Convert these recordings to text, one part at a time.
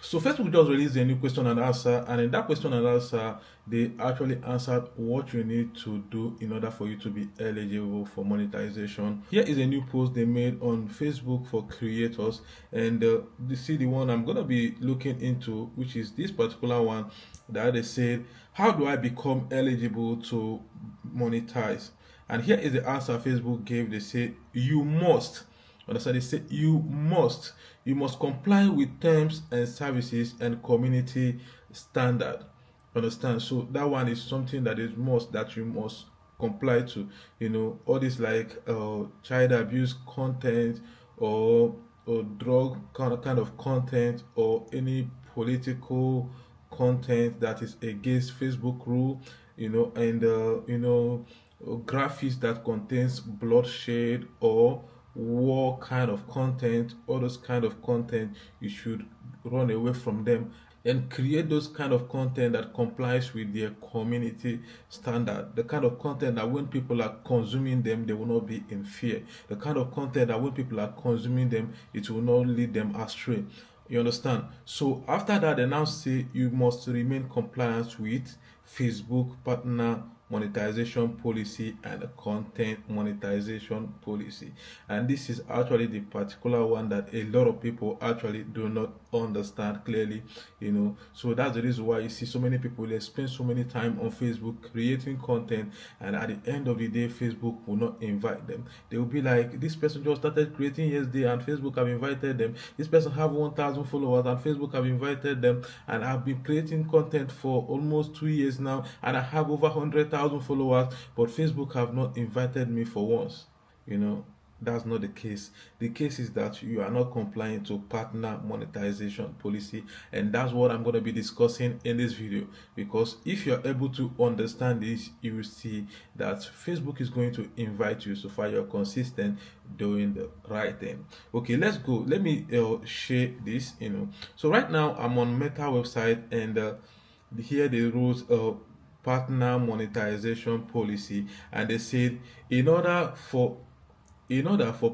So Facebook just released a new question and answer, and in that question and answer, they actually answered what you need to do in order for you to be eligible for monetization. Here is a new post they made on Facebook for creators, and you see the one I'm gonna be looking into, which is this particular one that they said, "How do I become eligible to monetize?" And here is the answer Facebook gave. They say you must. Understand? They say you must comply with terms and services and community standard. Understand? So that one is something that is must that you must comply to. All this like child abuse content or drug kind of content or any political content that is against Facebook rule, and graphics that contains bloodshed or war kind of content, all those kind of content, you should run away from them and create those kind of content that complies with their community standard. The kind of content that when people are consuming them, they will not be in fear. The kind of content that when people are consuming them, it will not lead them astray. You understand? So after that, they now say you must remain compliant with Facebook partner monetization policy and content monetization policy. And this is actually the particular one that a lot of people actually do not understand clearly. So that's the reason why you see so many people, they spend so many time on Facebook creating content, and at the end of the day, Facebook will not invite them. They will be like, this person just started creating yesterday and Facebook have invited them. This person have 1,000 followers and Facebook have invited them, and I've been creating content for almost 2 years now, and I have over 100,000 followers, but Facebook have not invited me for once. you know that's not the case. The case is that you are not complying to partner monetization policy, and that's what I'm going to be discussing in this video. Because if you're able to understand this, you will see that Facebook is going to invite you so far you're consistent doing the right thing. Okay, let's go. Let me share this. So right now I'm on Meta website, and here the rules partner monetization policy, and they said in order for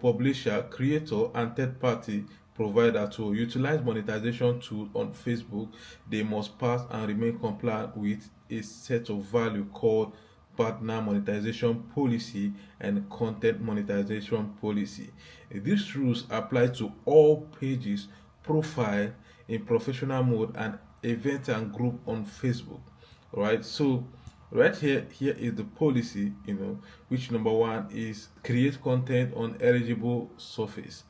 publisher, creator, and third-party provider to utilize monetization tool on Facebook, they must pass and remain compliant with a set of value called partner monetization policy and content monetization policy. These rules apply to all pages, profile in professional mode, and event and group on Facebook. Right? So right here is the policy, which number one is create content on eligible surface.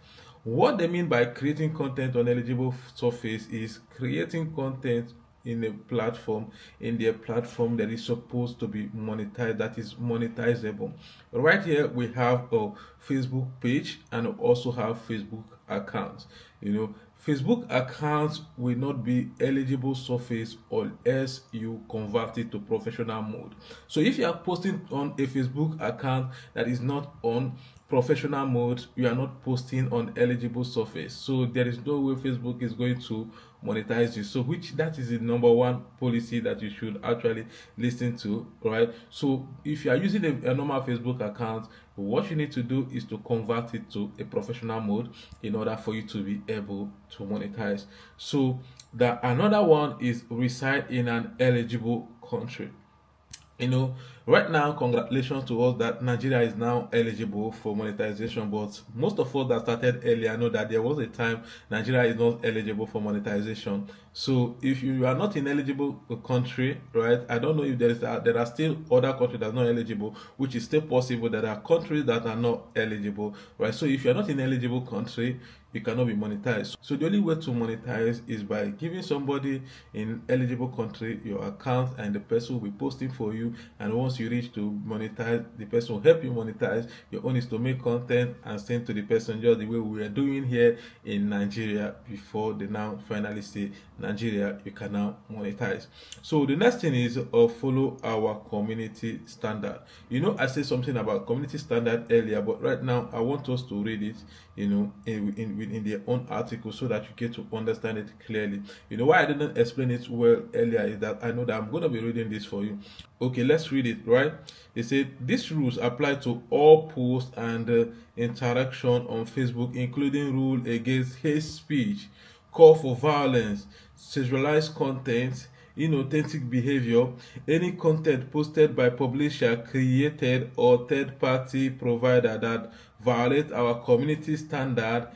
What they mean by creating content on eligible surface is creating content in a platform, in their platform that is supposed to be monetized, that is monetizable. Right here we have a Facebook page and also have Facebook accounts. Facebook accounts will not be eligible surface unless you convert it to professional mode. So if you are posting on a Facebook account that is not on professional mode, you are not posting on eligible surface. So there is no way Facebook is going to monetize you. So that is the number one policy that you should actually listen to, right? So if you are using a normal Facebook account, what you need to do is to convert it to a professional mode in order for you to be able to monetize. So the another one is reside in an eligible country. Right now, congratulations to us that Nigeria is now eligible for monetization. But most of us that started earlier know that there was a time Nigeria is not eligible for monetization. So if you are not in eligible country, right? I don't know if there are still other countries that are not eligible, which is still possible. There are countries that are not eligible, right? So if you are not in eligible country, you cannot be monetized. So the only way to monetize is by giving somebody in eligible country your account, and the person will be posting for you. And once you reach to monetize, the person will help you monetize. Your own is to make content and send to the person, just the way we are doing here in Nigeria before they now finally say, Nigeria, you can now monetize. So the next thing is follow our community standard. I said something about community standard earlier, but right now I want us to read it, in their own article, so that you get to understand it clearly. Why I didn't explain it well earlier is that I know that I'm going to be reading this for you. Okay, let's read it, right? They said these rules apply to all posts and interaction on Facebook, including rule against hate speech, call for violence, sexualized content, inauthentic behavior, any content posted by publisher, created, or third-party provider that violate our community standard,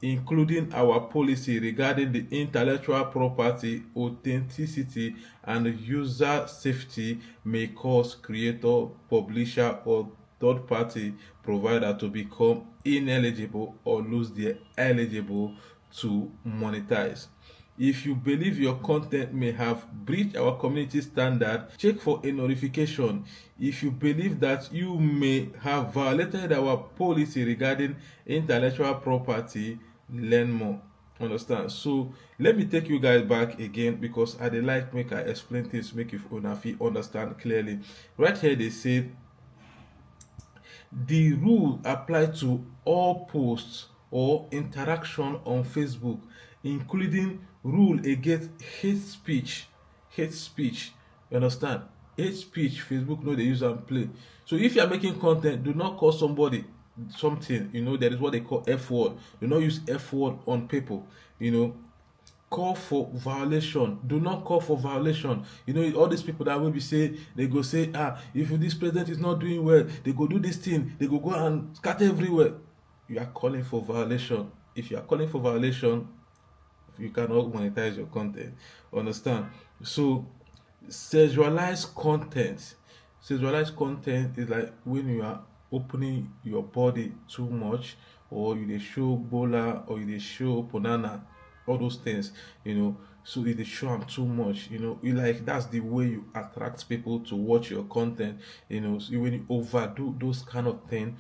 including our policy regarding the intellectual property, authenticity, and user safety, may cause creator, publisher, or third party provider to become ineligible or lose their eligible to monetize. If you believe your content may have breached our community standard, check for a notification. If you believe that you may have violated our policy regarding intellectual property, learn more. Understand? So let me take you guys back again, because I dey like make I explain things make you una fit understand clearly. Right here they say the rule apply to all posts or interaction on Facebook, including rule against hate speech. Hate speech. You understand? Hate speech, Facebook no dey use am play. So if you are making content, do not call somebody something. There is what they call F word. Do not use F word on people. Call for violation. Do not call for violation. All these people that will be say, they go say, if this president is not doing well, they go do this thing, they go and scatter everywhere. You are calling for violation. If you are calling for violation, you cannot monetize your content. Understand? So sexualized content. Sexualized content is like when you are opening your body too much, or you dey show bola, or you dey show banana, all those things. So you dey show am too much. That's the way you attract people to watch your content. So when you overdo those kind of things,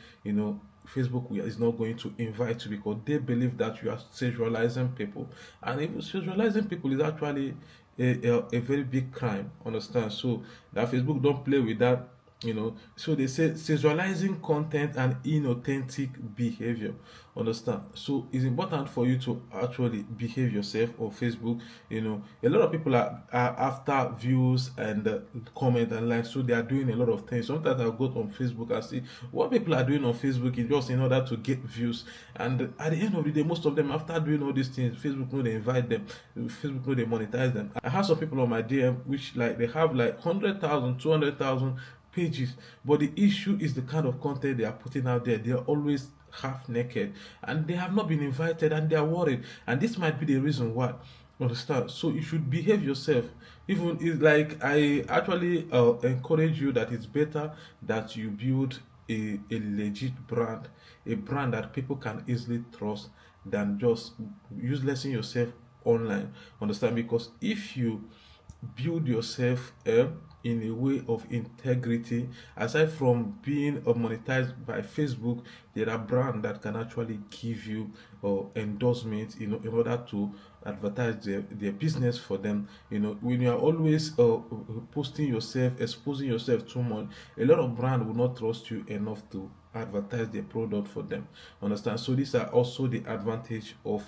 Facebook is not going to invite you, because they believe that you are sexualizing people, and even sexualizing people is actually a very big crime. Understand? So that Facebook don't play with that. So they say sexualizing content and inauthentic behavior. Understand? So it's important for you to actually behave yourself on Facebook. A lot of people are after views and comment and like, so they are doing a lot of things. Sometimes I'll go on Facebook and see what people are doing on Facebook is just in order to get views, and at the end of the day, most of them, after doing all these things, Facebook no they invite them, Facebook no they monetize them. I have some people on my DM which like they have like 100,000, 200,000 pages, but the issue is the kind of content they are putting out there. They are always half naked, and they have not been invited, and they are worried, and this might be the reason why. Understand? So you should behave yourself. Even it's like I actually encourage you that it's better that you build a legit brand, a brand that people can easily trust, than just uselessing yourself online. Understand? Because if you build yourself in a way of integrity, aside from being monetized by Facebook, there are brands that can actually give you endorsement, in order to advertise their business for them. When you are always posting yourself, exposing yourself too much, a lot of brands will not trust you enough to advertise their product for them. Understand? So these are also the advantage of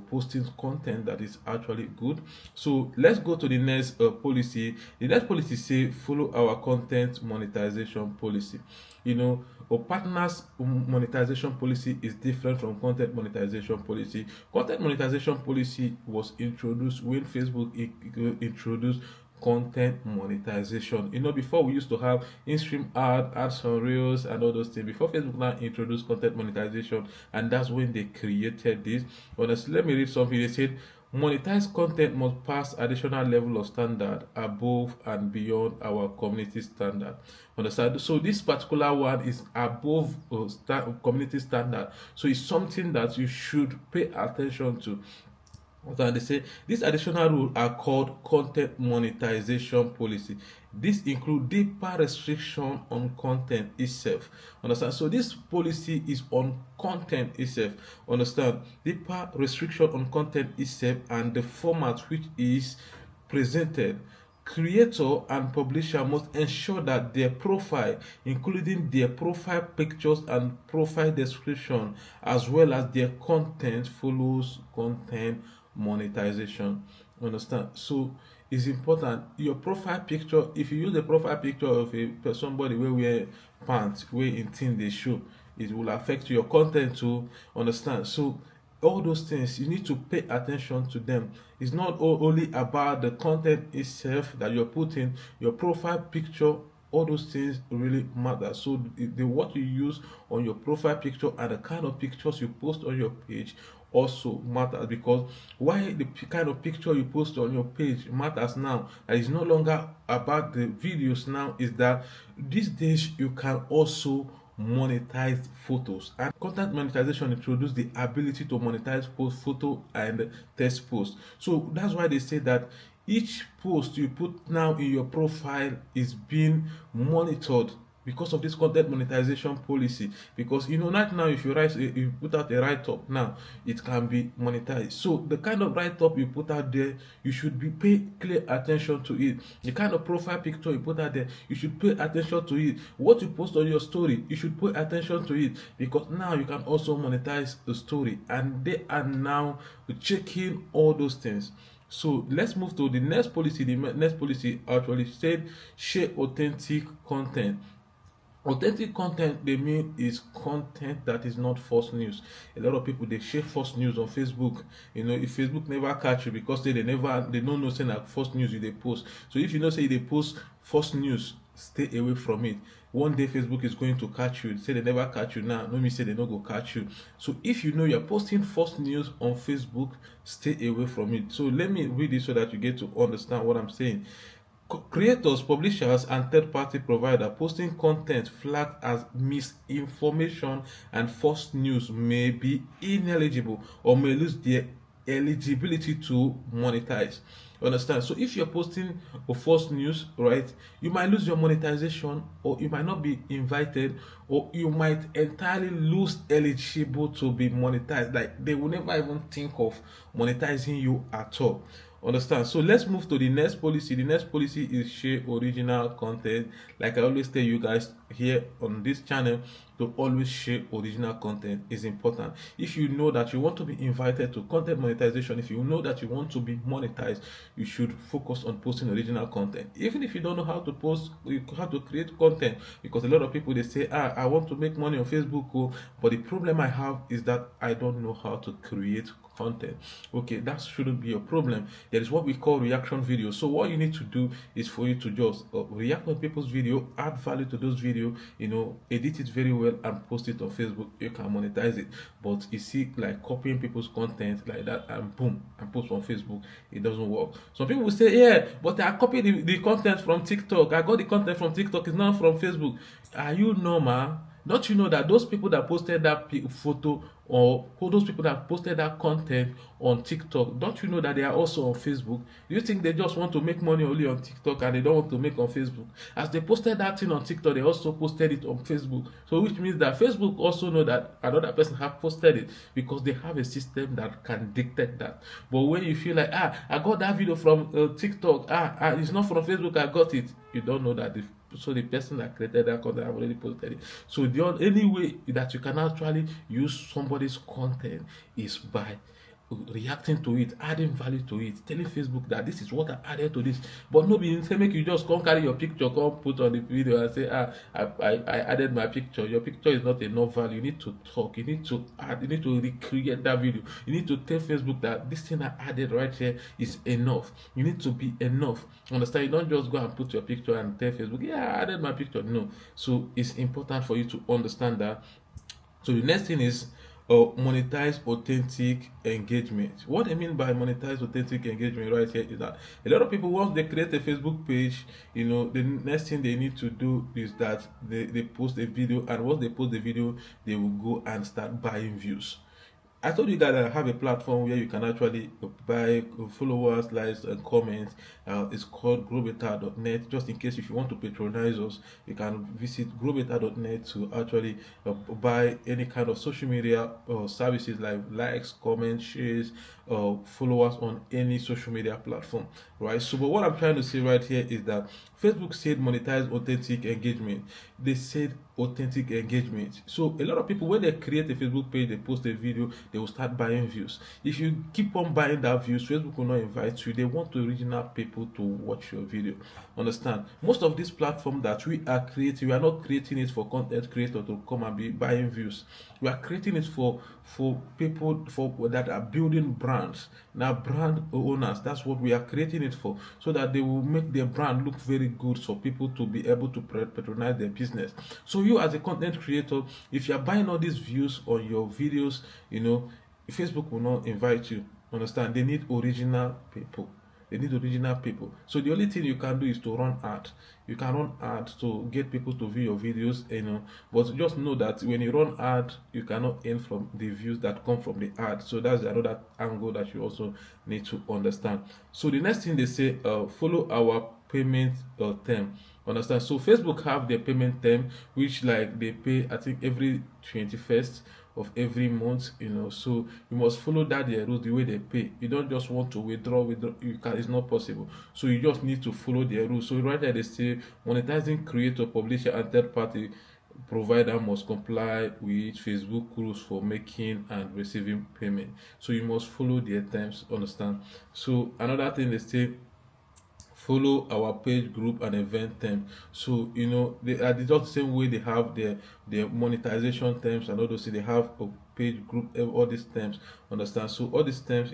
posting content that is actually good. So let's go to the next policy. The next policy say follow our content monetization policy. A partners monetization policy is different from content monetization policy. Content monetization policy was introduced when Facebook introduced content monetization. Before we used to have in-stream ads on reels and all those things. Before Facebook now introduced content monetization, and that's when they created this. Honestly, let me read something. They said monetized content must pass additional level of standard above and beyond our community standard. Understand? So this particular one is above community standard. So it's something that you should pay attention to. So they say these additional rules are called content monetization policy. This include deeper restriction on content itself. Understand? So this policy is on content itself. Understand? Deeper restriction on content itself and the format which is presented. Creator and publisher must ensure that their profile, including their profile pictures and profile description, as well as their content, follows content monetization. Understand? So it's important. Your profile picture, if you use the profile picture of somebody wey wear pants wey in thing dey show, it will affect your content too. Understand? So all those things you need to pay attention to them. It's not only about the content itself that you're putting, your profile picture, all those things really matter. So the what you use on your profile picture and the kind of pictures you post on your page also matters, because why the kind of picture you post on your page matters now, that is no longer about the videos now, is that these days you can also monetize photos, and content monetization introduce the ability to monetize post photo and text post. So that's why they say that each post you put now in your profile is being monitored because of this content monetization policy. Because right now, if you put out a write-up now, it can be monetized. So the kind of write-up you put out there, you should be pay clear attention to it. The kind of profile picture you put out there, you should pay attention to it. What you post on your story, you should pay attention to it, because now you can also monetize the story, and they are now checking all those things. So let's move to the next policy. The next policy actually said share authentic content. Authentic content, they mean, is content that is not false news. A lot of people, they share false news on Facebook. If Facebook never catch you, because they don't know say that false news they post. So if you know say they post false news, stay away from it. One day Facebook is going to catch you. Say they never catch you now, no mean say they no go catch you. So if you know you're posting false news on Facebook, stay away from it. So let me read this so that you get to understand what I'm saying. Creators, publishers, and third-party provider posting content flagged as misinformation and false news may be ineligible or may lose their eligibility to monetize. Understand? So if you're posting a false news, right, you might lose your monetization, or you might not be invited, or you might entirely lose eligible to be monetized. Like, they will never even think of monetizing you at all. Understand? So let's move to the next policy. The next policy is share original content. Like I always tell you guys here on this channel, to always share original content is important. If you know that you want to be invited to content monetization, if you know that you want to be monetized, you should focus on posting original content. Even if you don't know how to post, you have to create content, because a lot of people, they say, I want to make money on Facebook, but the problem I have is that I don't know how to create content. Okay, that shouldn't be a problem. There is what we call reaction videos. So what you need to do is for you to just react on people's video, add value to those videos, edit it very well and post it on Facebook. You can monetize it. But you see, like copying people's content like that and boom, and post on Facebook, it doesn't work. Some people will say, yeah, but I copied the content from TikTok. I got the content from TikTok, it's not from Facebook. Are you normal? Don't you know that those people that posted that photo, or those people that posted that content on TikTok, don't you know that they are also on Facebook? Do you think they just want to make money only on TikTok and they don't want to make on Facebook? As they posted that thing on TikTok, they also posted it on Facebook. So which means that Facebook also know that another person have posted it, because they have a system that can dictate that. But when you feel like, I got that video from TikTok, it's not from Facebook, I got it, you don't know that the person that created that content have already posted it. So the only way that you can actually use somebody's content is by reacting to it, adding value to it, telling Facebook that this is what I added to this. But no be say make you just come carry your picture, come put on the video and say, I added my picture. Your picture is not enough value. You need to talk, you need to add, you need to recreate that video. You need to tell Facebook that this thing I added right here is enough. You need to be enough. Understand? You don't just go and put your picture and tell Facebook, yeah, I added my picture. No. So it's important for you to understand that. So the next thing is monetize authentic engagement. What I mean by monetize authentic engagement right here is that a lot of people, once they create a Facebook page, the next thing they need to do is that they post a video, and once they post the video, they will go and start buying views. I told you that I have a platform where you can actually buy followers, likes, and comments. It's called growbetter.net. Just in case if you want to patronize us, you can visit growbetter.net to actually buy any kind of social media services like likes, comments, shares, followers on any social media platform, right? So, but what I'm trying to say right here is that Facebook said monetize authentic engagement. They said authentic engagement. So a lot of people, when they create a Facebook page, they post a video, they will start buying views. If you keep on buying that views, Facebook will not invite you. They want original people to watch your video. Understand? Most of these platforms that we are creating, we are not creating it for content creator to come and be buying views. We are creating it for people that are building brands. Now, brand owners, that's what we are creating it for, so that they will make their brand look very good for people to be able to patronize their business. So you as a content creator, if you are buying all these views on your videos, Facebook will not invite you. Understand? They need original people. They need original people. So the only thing you can do is to run ad. You can run ad to get people to view your videos, but just know that when you run ad, you cannot earn from the views that come from the ad. So that's another angle that you also need to understand. So the next thing they say, follow our payment term. Understand? So Facebook have their payment term, which like they pay, I think, every 21st of every month. So you must follow that their rules, the way they pay. You don't just want to withdraw, it's not possible. So you just need to follow their rules. So right there they say monetizing creator, publisher, and third party provider must comply with Facebook rules for making and receiving payment. So you must follow their terms. Understand? So another thing they say, follow our page, group, and event term. So they are just the same way they have their monetization terms and all those things. They have a page, group, all these terms. Understand? So all these terms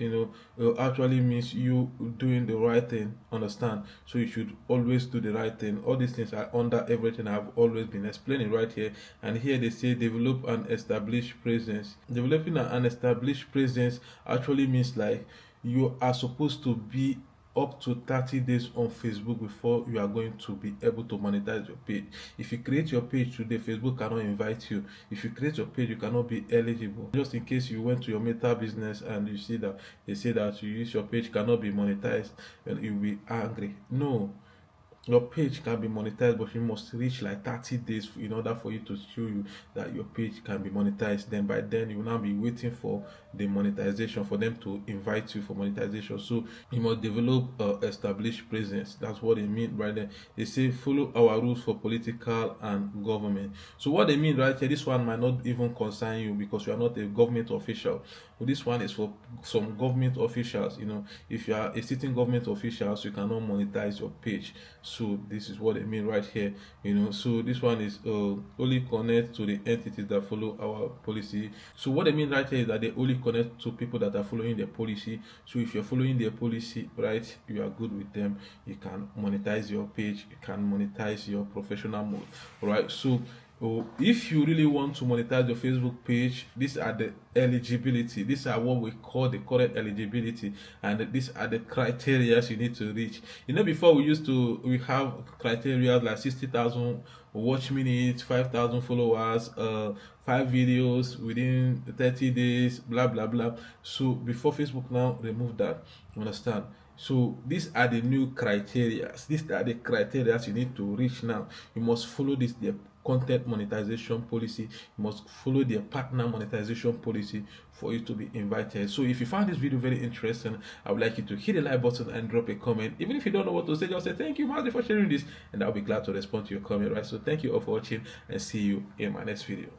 actually means you doing the right thing. Understand? So you should always do the right thing. All these things are under everything I've always been explaining right here. And here they say develop an established presence. Developing an established presence actually means like you are supposed to be up to 30 days on Facebook before you are going to be able to monetize your page. If you create your page today, Facebook cannot invite you. If you create your page, you cannot be eligible. Just in case you went to your Meta business and you see that they say that you use your page cannot be monetized, and you'll be angry. No, your page can be monetized, but you must reach like 30 days in order for you to show you that your page can be monetized. Then by then you will now be waiting for the monetization, for them to invite you for monetization. So you must develop established presence. That's what they mean right there. They say follow our rules for political and government. So what they mean right here, this one might not even concern you because you are not a government official. But this one is for some government officials. If you are a sitting government official, you cannot monetize your page. So this is what they mean right here. So this one is only connect to the entities that follow our policy. So what they mean right here is that they only connect to people that are following their policy. So if you're following their policy, right, you are good with them, you can monetize your page, you can monetize your professional mode, right? So if you really want to monetize your Facebook page, these are the eligibility. These are what we call the current eligibility, and these are the criteria you need to reach. Before we have criteria like 60,000 watch minutes, 5,000 followers, 5 videos within 30 days, blah blah blah. So before Facebook now remove that. Understand? So these are the new criteria. These are the criteria you need to reach now. You must follow this, the content monetization policy. You must follow their partner monetization policy for you to be invited. So if you found this video very interesting, I would like you to hit the like button and drop a comment. Even if you don't know what to say, just say thank you, Mazi, for sharing this, and I'll be glad to respond to your comment, right? So thank you all for watching, and see you in my next video.